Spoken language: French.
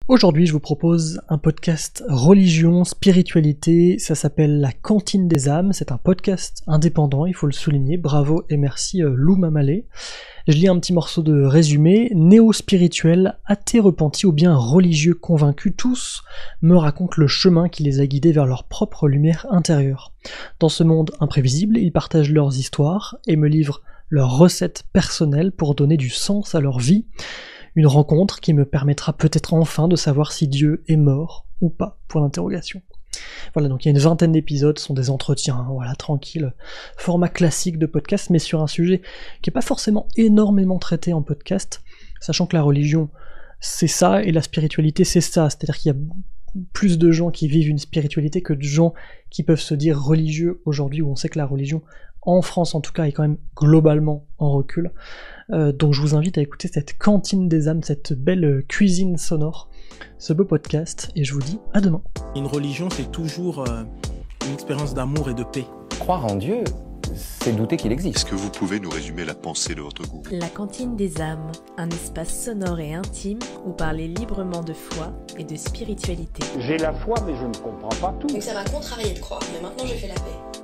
Aujourd'hui, je vous propose un podcast religion, spiritualité, ça s'appelle La Cantine des âmes, c'est un podcast indépendant, il faut le souligner, bravo et merci Lou Mamalé. Je lis un petit morceau de résumé, néo-spirituels, athées repentis ou bien religieux convaincus, tous me racontent le chemin qui les a guidés vers leur propre lumière intérieure. Dans ce monde imprévisible, ils partagent leurs histoires et me livrent leurs recettes personnelles pour donner du sens à leur vie. Une rencontre qui me permettra peut-être enfin de savoir si Dieu est mort ou pas, point d'interrogation. Voilà, donc il y a une vingtaine d'épisodes, ce sont des entretiens, voilà, tranquille, format classique de podcast, mais sur un sujet qui n'est pas forcément énormément traité en podcast, sachant que la religion, c'est ça, et la spiritualité, c'est ça, c'est-à-dire qu'il y a plus de gens qui vivent une spiritualité que de gens qui peuvent se dire religieux aujourd'hui, où on sait que la religion, en France en tout cas, est quand même globalement en recul. Donc je vous invite à écouter cette cantine des âmes, cette belle cuisine sonore, ce beau podcast, et je vous dis à demain. Une religion, c'est toujours une expérience d'amour et de paix. Croire en Dieu, c'est douter qu'il existe. Est-ce que vous pouvez nous résumer la pensée de votre groupe ? La Cantine des âmes, un espace sonore et intime où parler librement de foi et de spiritualité. J'ai la foi, mais je ne comprends pas tout. Donc ça m'a contrarié de croire, mais maintenant j'ai fait la paix.